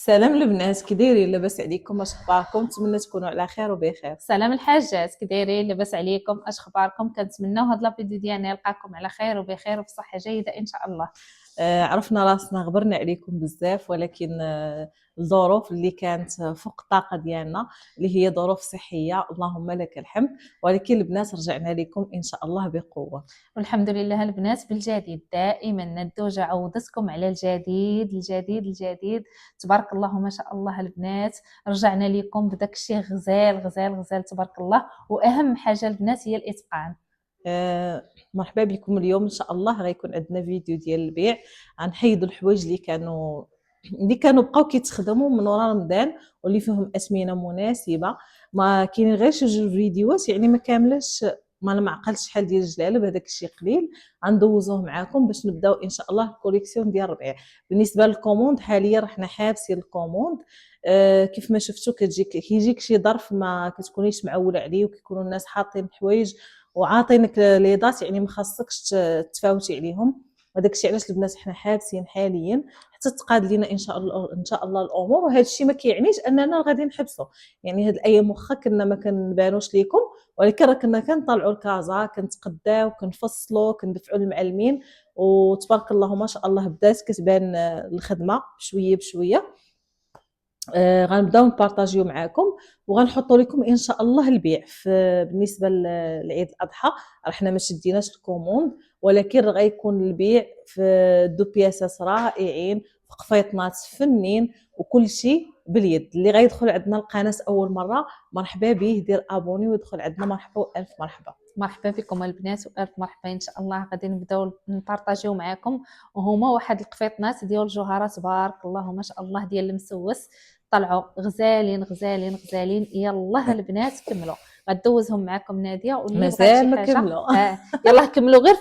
سلام البنات، كي دايرين؟ لاباس عليكم؟ اش اخباركم؟ نتمنى تكونوا على خير وبخير. سلام الحاجات، كي دايرين؟ لاباس عليكم؟ اش اخباركم؟ كنتمناو هاد لابيديو ديالنا يلقاكم على خير وبخير وبصحه جيده ان شاء الله. عرفنا راسنا غبرنا عليكم بزاف، ولكن الظروف اللي كانت فوق الطاقه ديالنا اللي هي ظروف صحيه، اللهم لك الحمد. ولكن البنات رجعنا لكم ان شاء الله بقوه. والحمد لله البنات بالجديد، دائما ندوجة عوضتكم على الجديد الجديد الجديد. تبارك الله ما شاء الله البنات، رجعنا لكم بداك الشيء غزال غزال غزال تبارك الله. واهم حاجه البنات هي الاتقان. مرحبا بكم. اليوم ان شاء الله غيكون عندنا فيديو ديال البيع. غنحيدوا الحوايج اللي كانوا بقاو كيتخدموا من ورا رمضان واللي فيهم اثمنه مناسبه. ما كاينين غير شي جوج فيديوهات، يعني ما كاملاش، ما انا ما عقلتش شحال ديال الجلاله، هذاك الشيء قليل. غندوزوه معكم باش نبداو ان شاء الله الكوليكسيون ديال الربيع. بالنسبه للكوموند حاليا رحنا حابسين الكوموند. كيف ما شفتوا كيجيك شي ظرف ما كتكونيش معوله عليه، وكيكونوا الناس حاطين حوايج وعاطينك لي دات، يعني ما خاصكش تفاوتي عليهم. وداك الشيء علاش البنات حنا حابسين حاليا حتى تقاد لينا ان شاء الله ان شاء الله الامور. وهذا الشيء ما كيعنيش اننا غادي نحبسوا، يعني هاد الايام واخا كنا ما كنبانوش ليكم، ولكن راه كنا كنطلعوا الكازا، كنتقداو، كنفصلوا، كندفعوا المعلمين. وتبارك الله ما شاء الله بدات كتبان الخدمه بشويه بشويه. غنبداو نبارطاجيو معاكم وغنحطوا لكم ان شاء الله البيع. بالنسبه لعيد الاضحى راه حنا ما شديناش الكوموند، ولكن غيكون البيع في دو بياسات رائعين، في قفيطنات فنين، وكل شيء باليد. اللي غيدخل عندنا القناه اول مره مرحبا به، دير ابوني ويدخل عندنا. مرحبا والف مرحبا. مرحبا بكم البنات والف مرحبا. ان شاء الله غادي نبداو نبارطاجيو معكم، وهما واحد القفيطنات ديال الجوهرات تبارك الله ما شاء الله ديال المسوس، طلعوا غزالين غزالين غزالين. يلا البنات كملوا، غدوزهم معكم ناديه. واللي بغات شي مازال ما حاجه كملوا. يلا كملوا غير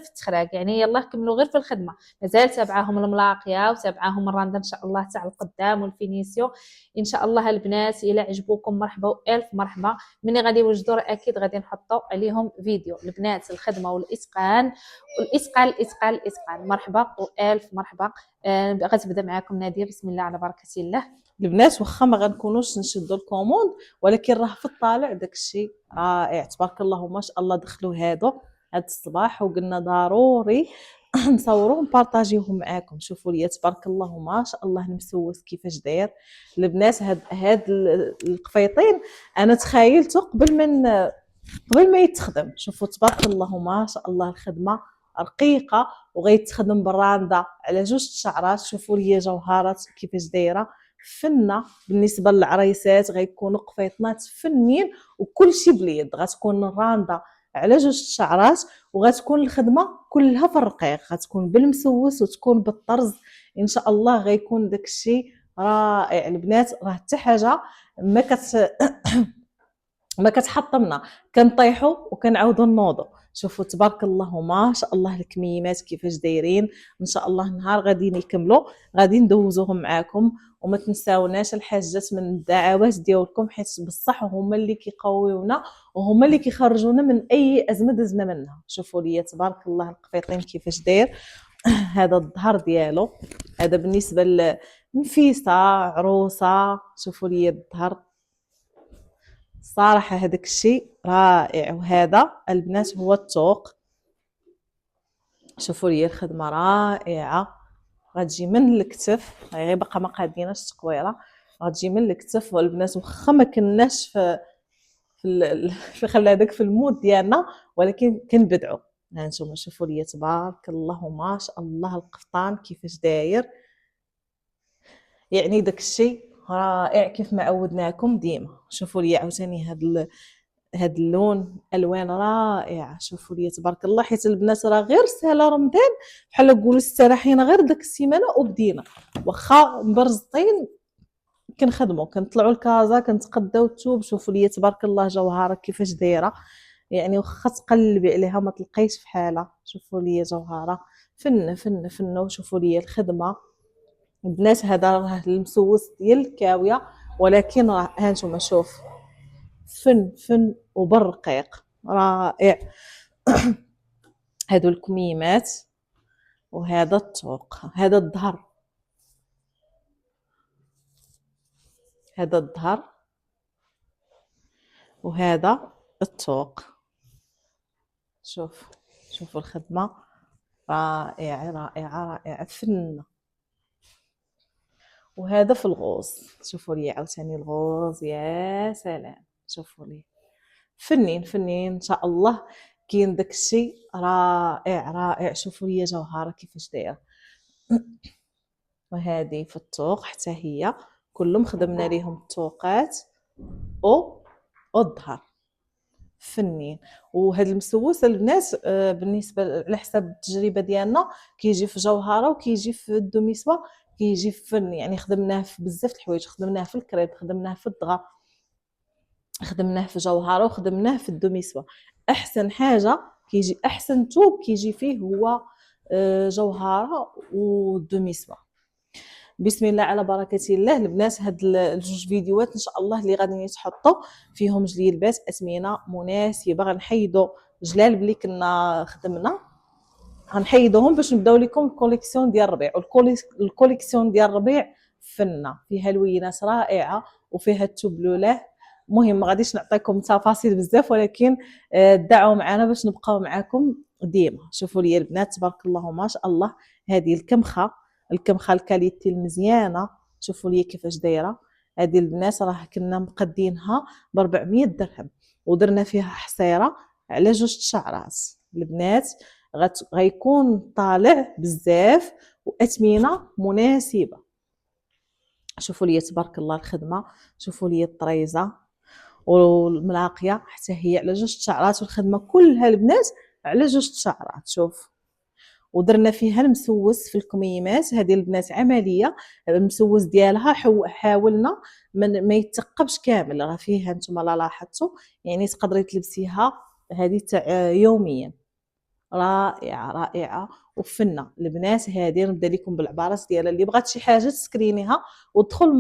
في التخراج، يعني يلا كملوا غير في الخدمه. مازال تابعاهم الملاقيه وتابعاهم الرنده ان شاء الله تاع القدام والفينيسيو ان شاء الله البنات. الى عجبوكم مرحبا والف مرحبا. ملي غادي يوجدوا اكيد غادي نحطوا عليهم فيديو البنات. الخدمه والاتقان والاتقان الاتقان الاتقان. مرحبا والف مرحبا. غتبدا معكم ناديه، بسم الله على بركه الله. البنات واخا ما غنكونوش نشدوا الكوموند، ولكن راه في الطالع داك الشيء رائع تبارك الله ما شاء الله. دخلوا هاد الصباح وقلنا ضروري نصوروا ونبارطاجيوهم معاكم. شوفوا لي تبارك الله ما شاء الله المسوس كيفاش داير. البنات هاد القفيطين انا تخيلته قبل ما يتخدم. شوفوا تبارك الله ما شاء الله الخدمه رقيقه، وغيتخدم بالرانده على جوج الشعرات. شوفوا لي جوهرات كيفاش دايره فنه. بالنسبه للعريسات غيكونوا قفيطنات فنين، وكل شيء باليد. غتكون الرانده على جوج الشعرات، وغتكون الخدمه كلها في الرقيق، غتكون بالمسوس وتكون بالطرز. ان شاء الله غيكون داك الشيء رائع. البنات راه حتى حاجه ما كت ما كتحطمنا، كنطيحوا وكنعاودوا نوضوا. شوفوا تبارك الله ما شاء الله الكميمات كيفاش دايرين. ان شاء الله نهار غادي يكملوا غادي ندوزوهم معاكم. وما تنساوناش الحاجات من الدعوات ديالكم، حيت بصح هما اللي كيقويونا وهما اللي كيخرجونا من اي ازمه دزنا منها. شوفوا لي تبارك الله القفيطين كيفاش داير. هذا الظهر ديالو، هذا بالنسبه لنفيسه عروسه. شوفوا لي الظهر صراحة هذاك الشيء رائع. وهذا البنات هو الطوق. شوفوا لي الخدمة رائعة، غتجي من الكتف، غير باقا ما قاديناش التقويره. غتجي من الكتف. والبنات واخا ما كناش في خلي هذاك في المود ديالنا، ولكن كنبدعوا. ها انتم شوفوا لي تبارك الله ما شاء الله القفطان كيفاش داير. يعني داك الشيء رائع كيف ما عودناكم ديما. شوفوا لي عاوتاني هاد اللون، الوان رائعه. شوفوا لي تبارك الله. حيت البنات راه غير سهله رمضان، بحال نقولوا استراحينا غير داك السيمانه وبدينا. واخا مبرزطين كنخدموا، كنطلعوا الكازا، كنتقداو الثوب. شوفوا لي تبارك الله جوهره كيفاش دايره، يعني واخا تقلبي عليها ما تلقايش بحالها. شوفوا لي جوهره فن فن فن. وشوفوا لي الخدمه البنات. هذا راه المسوس ديال الكاويه، ولكن راه ها نتوما شوف فن فن وبالرقيق رائع. هادو الكميمات، وهذا الطوق، هذا الظهر. هذا الظهر وهذا الطوق. شوفوا الخدمة رائعة رائعة رائعة فنة. وهذا في الغوص، شوفوا لي عاوتاني الغوص، يا سلام، شوفوا لي فنين فنين ان شاء الله. كاين داكشي رائع رائع. شوفوا لي جوهره كيفاش دايره. وهذه في الطوق حتى هي كلهم خدمنا ليهم الطوقات والظهر فنين. وهذا المسوس البنات بالنسبه على حسب التجربه ديالنا كيجي في جوهره وكيجي في الدوميسوا، كيجي في فن. يعني خدمناه في بزاف د الحوايج، خدمناه في الكريب، خدمناه في الدغا، خدمناه في جوهره، وخدمناه في الدوميسوا. احسن حاجه كيجي احسن توب كيجي فيه هو جوهره والدوميسوا. بسم الله على بركه الله. البنات هاد الجوج فيديوهات ان شاء الله اللي غادي يتحطوا فيهم جليلبات اثمنه مناسبه. غنحيدوا جلال بلي كنا خدمنا، غنحيدوهم باش نبداو لكم الكوليكسيون ديال الربيع. والكوليكسيون ديال الربيع فنه فيها لوينات رائعه وفيها التبلوله. المهم ما غاديش نعطيكم تفاصيل بزاف، ولكن دعوا معنا باش نبقاو معكم ديما. شوفوا لي البنات تبارك الله ما شاء الله. هذه الكمخه الكاليتي المزيانه، شوفوا لي كيفاش دايره. هذه البنات راه كنا مقدينها ب 400 درهم ودرنا فيها حصيره على جوج شعرات. البنات غيكون طالع بزاف واثمنه مناسبه. شوفوا لي تبارك الله الخدمه، شوفوا لي الطريزه والملاقيه حتى هي على جوج شعرات، والخدمه كلها البنات على جوج شعرات. شوف، ودرنا فيها المسوس في الكميمات. هذه البنات عمليه، المسوس ديالها حاولنا ما يتثقبش كامل. راه فيها نتوما لا لاحظتوا، يعني تقدري تلبسيها هذه يوميا. رائعه رائعه وفنه. البنات هذه نبدا لكم بالعبارات ديالها. اللي بغات شي حاجه تسكرينيها ودخل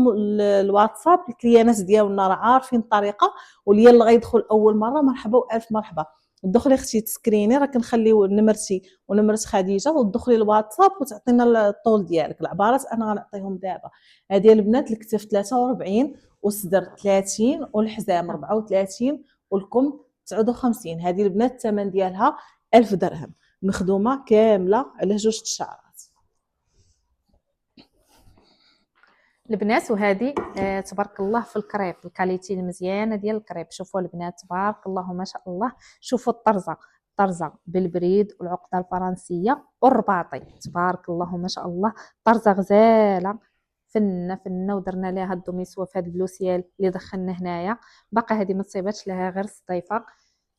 الواتساب. الكليانات ديالنا راه عارفين الطريقه، واللي يلا غيدخل اول مره مرحبا والف مرحبا. دخلي اختي تسكريني، راه كنخليو نمرتي ونمرت خديجه، وتدخلي الواتساب وتعطينا الطول ديالك. العبارات انا غنعطيهم دابا. هذه البنات الكتف 43 والصدر 30 والحزام 34 والكم 59. هذه البنات الثمن ديالها 1000 درهم، مخدومه كامله على جوج شعرات. البنات وهذه تبارك الله في الكريب، الكاليتي المزيانه ديال الكريب. شوفوا البنات تبارك الله ما شاء الله. شوفوا الطرزه بالبريد والعقده الفرنسيه والرباطي تبارك الله ما شاء الله. طرزه غزاله فنه ودرنا لها الدوميسوا في هذا البلوسيال اللي دخلنا هنايا. باقي هذه ما تصيباتش لها غير الصيفه.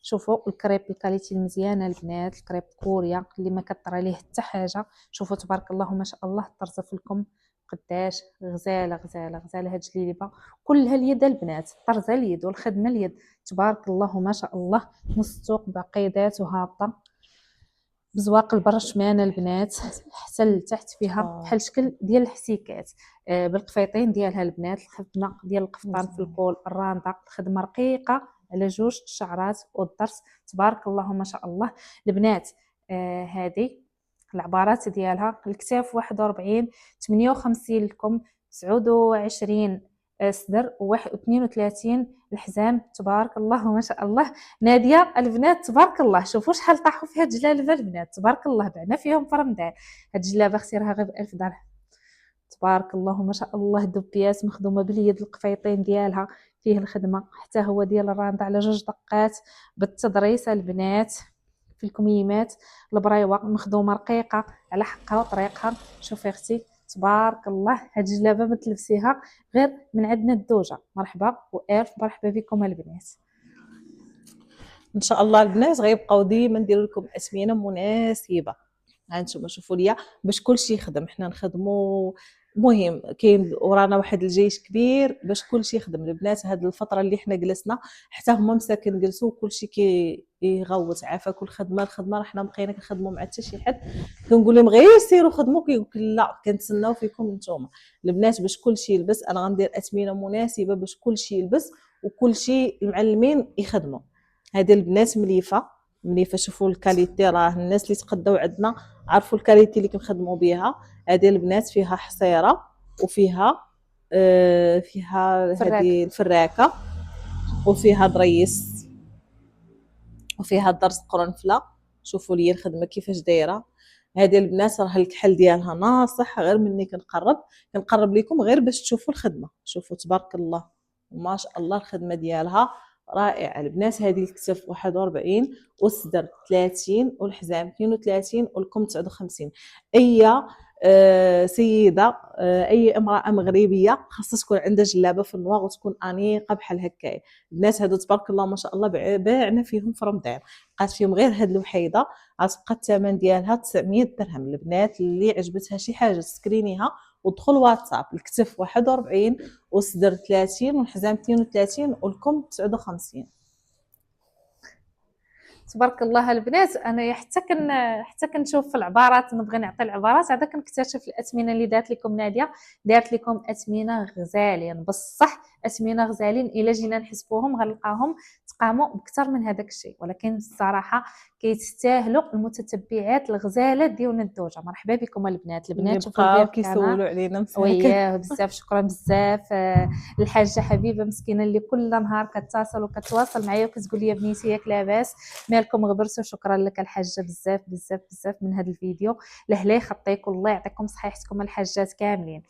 شوفوا الكريب الكاليتي المزيانه البنات، الكريب كوريا اللي ما كطرى ليه حتى حاجه. شوفوا تبارك الله ما شاء الله الطرزه في الكم قداش غزاله غزاله غزاله. هاد الجليبه كلها اليد البنات، طرزه اليد والخدمه اليد تبارك الله ما شاء الله. مستوق بعقيدات وهابطه بزواق البرشمانه البنات حتى لتحت، فيها بحال شكل ديال الحسيكات بالقفيطين ديالها البنات. الخدمه ديال القفطان في الكول الرانده، الخدمه رقيقه على جوج شعرات والضرس تبارك الله ما شاء الله. البنات هذه العبارات ديالها الكتاف 41 58 لكم 29 صدر و32 الحزام تبارك الله ما شاء الله. ناديه البنات تبارك الله شوفوا شحال طاحوا فيها الجلالبه البنات تبارك الله. بعنا فيهم في رمضان. هاد الجلابه اختي راها غير ب1000 درهم تبارك الله ما شاء الله. دوبيات مخدومه باليد، القفيطين ديالها فيه الخدمه حتى هو ديال الراند على جوج دقات بالتضريس البنات. في الكميمات البريوه مخدومه رقيقه على حقها وطريقها. شوفي اختي تبارك الله هاد الجلابه ما تلبسيها غير من عندنا الدوجه. مرحبا والف مرحبا بكم البنات. ان شاء الله البنات غيبقاو ديما نديروا لكم اثمنه مناسبه. هانتوما شوفوا ليا باش كلشي يخدم. حنا نخدموا، مهم كاين ورانا واحد الجيش كبير باش كلشي يخدم. البنات هاد الفتره اللي حنا جلسنا حتى هما مساكن جلسوا وكلشي كيغوت عافاك. الخدمه راه حنا بقينا كنخدموا مع حتى شي حد كنقول لهم غير سيروا خدموا، كيقول لا كنتسناو فيكم نتوما البنات باش كلشي يلبس. انا غندير اثمنه مناسبه باش كلشي يلبس وكلشي المعلمين يخدموا. هذه البنات مليفه. شوفوا الكاليتي، راه الناس اللي تقداو عندنا عرفوا الكاليتي اللي كنخدموا بها. هذه البنات فيها حصيره وفيها فيها فراك. هذه الفراكه، وفيها ضريس، وفيها درس قرنفله. شوفوا لي الخدمه كيفاش دايره. هذه البنات راه الكحل ديالها ناصح، غير مني كنقرب لكم غير باش تشوفوا الخدمه. شوفوا تبارك الله ما شاء الله الخدمه ديالها رائعه البنات. هذه الكتف 41 والصدر 30 والحزام 32 والكم 59. اي سيده اي امراه مغربيه خاصها تكون عندها جلابه في النواغ وتكون انيقه بحال هكايا. الناس هادو تبارك الله ما شاء الله باعنا فيهم في رمضان، بقات فيهم غير هاد الوحيده. غتبقى الثمن ديالها 900 درهم. البنات اللي عجبتها شي حاجه سكرينيها ودخل واتساب. الكتف 41 والصدر 30 والحزام 32 والكم 59. تبارك الله البنات. انا حتى كنشوف في العبارات، نبغي نعطي العبارات عاد كنكتشف الاثمنه اللي دارت لكم ناديه. دارت لكم اثمنه غزالين بصح، اثمنه غزالين الا جينا نحسبوهم غنلقاهم تقاموا بكثر من هذاك الشيء، ولكن الصراحه كيتستاهلوا المتتبعات الغزاله ديالنا الدوجه. مرحبا بكم البنات. البنات شوفوا بقاو البيض كيسولوا علينا مساكن. وياه بزاف. شكرا بزاف الحاجه حبيبه مسكينه اللي كل نهار كتصل وكتواصل معايا وكتقول لي بنيتي ياك لاباس مالكم غبرتوا. شكرا لك الحاجه بزاف بزاف بزاف من هذا الفيديو. لهلا يخطيكم الله يعطيكم صحيحتكم الحاجات كاملين.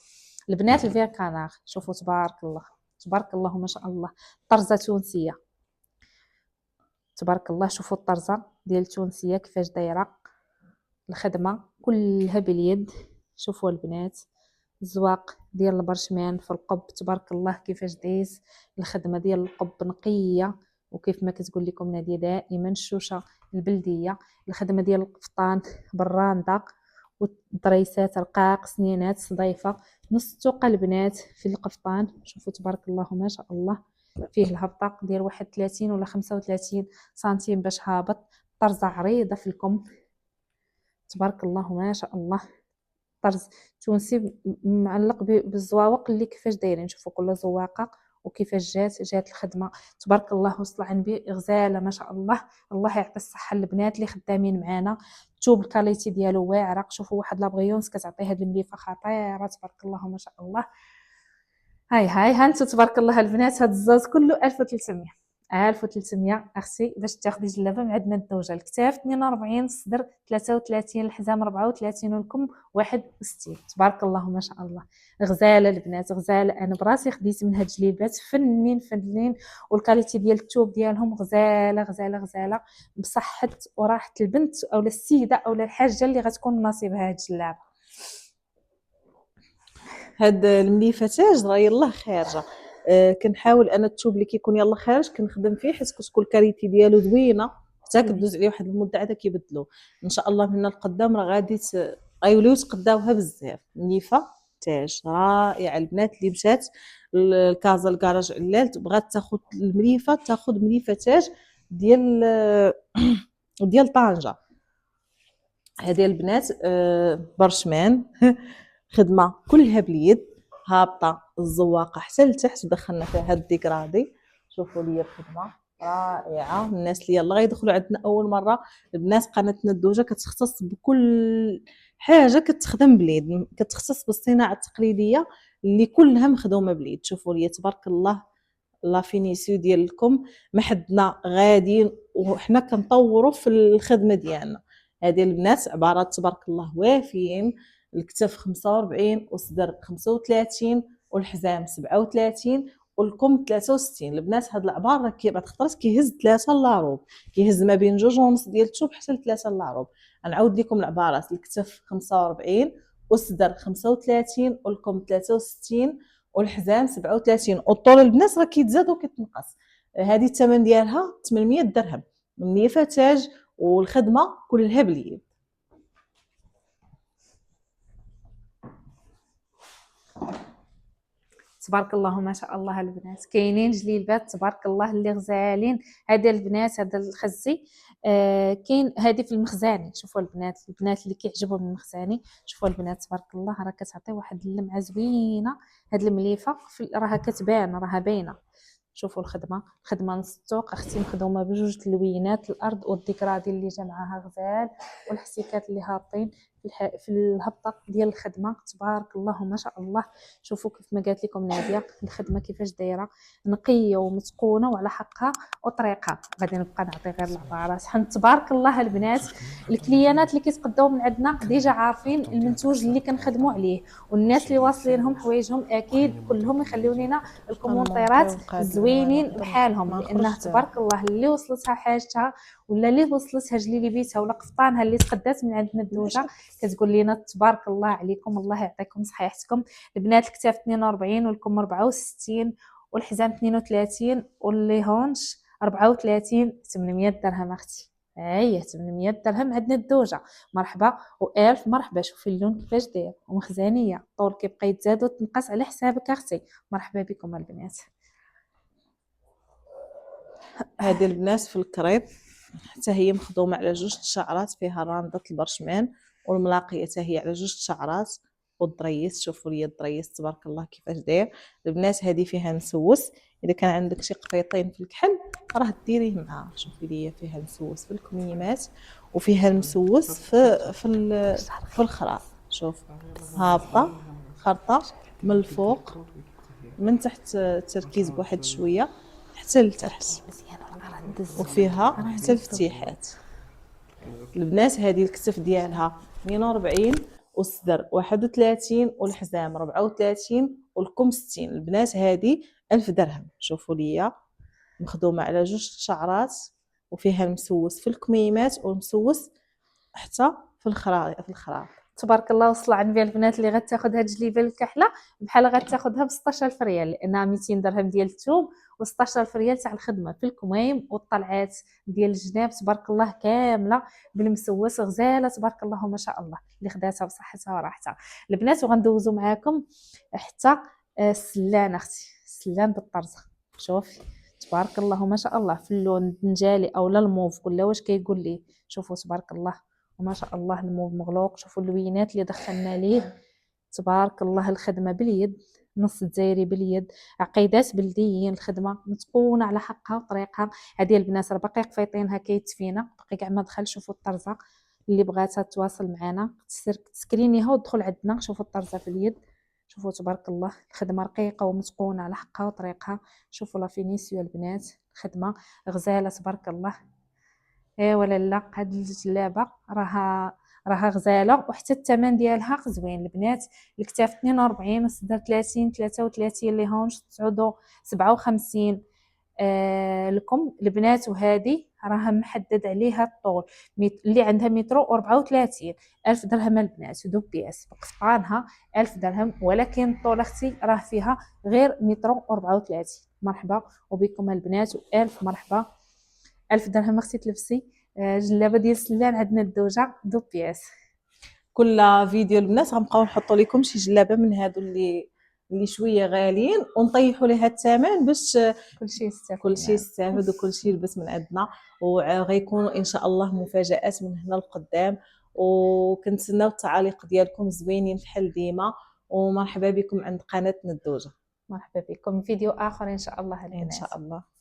البنات الفير كانار شوفوا تبارك الله تبارك الله ما شاء الله. طرزه تونسيه تبارك الله. شوفوا الطرزه ديال التونسيه كيفاش دايره. الخدمه كلها باليد. شوفوا البنات الزواق ديال البرشمان في القب تبارك الله كيفاش دايز. الخدمه ديال القب نقيه وكيف ما كتقول لكم ناديه دائما الشوشه البلديه. الخدمه ديال القفطان بالرانده والضريسات رقاق سنينات صديفه نص توقه البنات في القفطان. شوفوا تبارك الله ما شاء الله. فيه الهبطه ديال 31 ولا 35 سنتيم باش هابط. طرزه عريضه في الكم تبارك الله ما شاء الله. طرز تونسي معلق بالزواوق اللي كيفاش دايرين. شوفوا كل زواقه وكيفاش جات الخدمه تبارك الله. وصل عندي غزاله ما شاء الله. الله يعطي الصحه للبنات اللي خدامين معانا. الثوب الكاليتي ديالو واعره. شوفوا واحد لابغيونس كتعطي هاد المليفه خطيره تبارك الله ما شاء الله. هاي ها انتم تبارك الله البنات. هاد الزاز كله 1300 1300 اختي باش تاخدي جلابه من عندنا الدوجه. الكتاف 42 الصدر 33 الحزام 34 والكم 61 تبارك الله ما شاء الله. غزاله البنات غزاله. انا براسي خديت من هاد الجليبات فنين والكاليتي ديال الثوب ديالهم غزاله غزاله غزاله بصحه وراحه البنت او السيده او الحاجه اللي غتكون نصيبها هاد الجلابه. هاد المليفتاج راه يلاه خارجه. كنحاول انا الثوب اللي كيكون يلا خارج كنخدم فيه حيت كتكون الكاليتي ديالو زوينه حتى كدوز عليه واحد المده عاد كيبدلوه. ان شاء الله من القدام راه غيوليو يتقداوها بزاف. مليفه تاج رائعه. البنات اللي مشات الكازا الكراج علال بغات تاخذ المليفه تاخذ مليفه تاج ديال ديال طنجه. هذه البنات برشمان خدمه كلها باليد هابطه الزواقه حتى لتحت. دخلنا فيها هاد الديكرادي. شوفوا لي الخدمه رائعه. الناس اللي يلا غيدخلوا عندنا اول مره البنات قناتنا الدوجه كتختص بكل حاجه كتخدم باليد، كتختص بالصناعه التقليديه اللي كلها مخدومه باليد. شوفوا لي تبارك الله لا فينيسيو ديالكم ما حدنا غاديين وحنا كنطوروا في الخدمه ديالنا. هذه البنات عبارات تبارك الله وافيين. الكتف 45 والصدر 35 والحزام 37 والكم 63. البنات هاد العبار راه بعد خطرات كيهز 3 لاروب، كيهز ما بين 2.5 ديال الثوب حتى ل 3 لاروب. غنعاود لكم العبارات. الكتف 45 والصدر 35 والكم 63 والحزام 37 والطول البنات راه كيتزاد وكيتنقص. هذه الثمن ديالها 800 درهم من ليفه تاج والخدمه كلها باليد. تبارك الله ما شاء الله البنات. كاينين جليبات تبارك الله اللي غزالين. هذا البنات هذا الخزي كاين هذه في المخزاني. شوفوا البنات اللي كيعجبهم المخزاني. شوفوا البنات تبارك الله راه كتعطي واحد اللمعه زوينه. هذه المليفه راها كتبان راها باينه. شوفوا الخدمه نص الطوق اختي مخدومه بجوج تلوينات. الارض والديكرادي اللي جا معاها غزال والحسيكات اللي هابطين في الهبطه ديال الخدمه. تبارك الله ما شاء الله. شوفوا كيف ما قالت لكم ناديه الخدمه كيفاش دايره، نقيه ومتقونه وعلى حقها وطريقها. غادي نبقى نعطي غير العبارات. حن تبارك الله البنات. الكليانات اللي كيتقداو من عندنا ديجا عارفين المنتوج اللي كنخدموا عليه، والناس اللي واصلينهم حوايجهم اكيد كلهم يخليو لينا الكومونتيرات الزوينين بحالهم، لانه تبارك الله اللي وصلتها حاجتها ولا اللي وصلتها جليلي بيتها ولا قفطانها اللي تقدات من عندنا الدوجه كتقول لنا تبارك الله عليكم، الله يعطيكم صحيحتكم. البنات الكتاف 42 والكم 64 والحزام 32 واللي هونش 34 800 درهم اختي. هي 800 درهم عندنا الدوجه. مرحبا والف مرحبا. شوفي اللون كيفاش داير ومخزانيه، الطول كيبقى يتزاد وتنقص على حسابك اختي. مرحبا بكم البنات. هذه البنات في الكريب حتى هي مخدومه على جوج شعرات، فيها راندة البرشمان والملاقيه حتى هي على جوج شعرات والضريس. شوفوا لي الضريس تبارك الله كيفاش داير البنات. هذه فيها مسوس، اذا كان عندك شي قفيطين في الكحل راه ديريه معها. شوفي لي فيها المسوس في الكميمات وفيها المسوس في الخراط. شوف هابطه خرطه من الفوق من تحت التركيز بواحد شويه حتى لتحت، وفيها حتى الفتيحات. البنات هذه الكتف ديالها 42 والصدر 31 والحزام 34 والكم 60. البنات هذه 1000 درهم. شوفوا ليا مخدومه على جوج شعرات وفيها المسوس في الكميمات والمسوس حتى في الخراط. تبارك الله. وصل عندي البنات اللي غتاخذ هاد الجليبه الكحله بحال غتاخذها ب 16000 ريال، لانها 200 درهم ديال الثوب و16000 ريال تاع الخدمه في الكميم والطلعات ديال الجناب. تبارك الله كامله بالمسوس غزاله تبارك الله ما شاء الله، اللي خداتها بصحتها وراحتها البنات. وغندوزو معاكم حتى السلان اختي، السلان بالطرزه. شوفي تبارك الله ما شاء الله في اللون الدنجالي او لا الموف ولا واش كيقول لي. شوفوا تبارك الله وما شاء الله الموف مغلوق. شوفوا اللوينات اللي دخلنا ليه تبارك الله. الخدمه باليد، نص دزايري باليد، عقيدات بلديين، الخدمه متقونه على حقها وطريقها. هذه البنات راه باقي قفيطينها كيتفينا باقي كاع ما دخل. شوفوا الطرزه اللي بغاتها تواصل معنا تسكرينيها ودخل عندنا. شوفوا الطرزه في اليد. شوفوا تبارك الله الخدمه رقيقه ومتقونه على حقها وطريقها. شوفوا لا فينيسيو البنات، الخدمه غزاله تبارك الله. ولا لا هاد الجلابه راها غزاله وحتى الثمن ديالها زوين البنات. الكتاف 42 والصدر 30 33 اللي هون 57 لكم البنات. وهذه راها محدد عليها الطول اللي عندها متر و34 1000 درهم البنات. دو بياس بقطعانها 1000 درهم، ولكن الطول اختي راه فيها غير متر و34. مرحبا وبكم البنات والف مرحبا. 1000 درهم اختي تلبسي جلابه ديال السلان عندنا الدوجه دو بياس. كل فيديو البنات غنبقاو نحطوا لكم شي جلابه من هادو اللي شويه غاليين ونطيحوا ليها الثمن باش كلشي يستافد وكلشي يلبس من عندنا. وغيكونوا ان شاء الله مفاجات من هنا لقدام، وكنتسناو التعاليق ديالكم زوينين بحال ديما. ومرحبا بكم عند قناتنا الدوجه. مرحبا بكم فيديو اخر ان شاء الله ان شاء الله.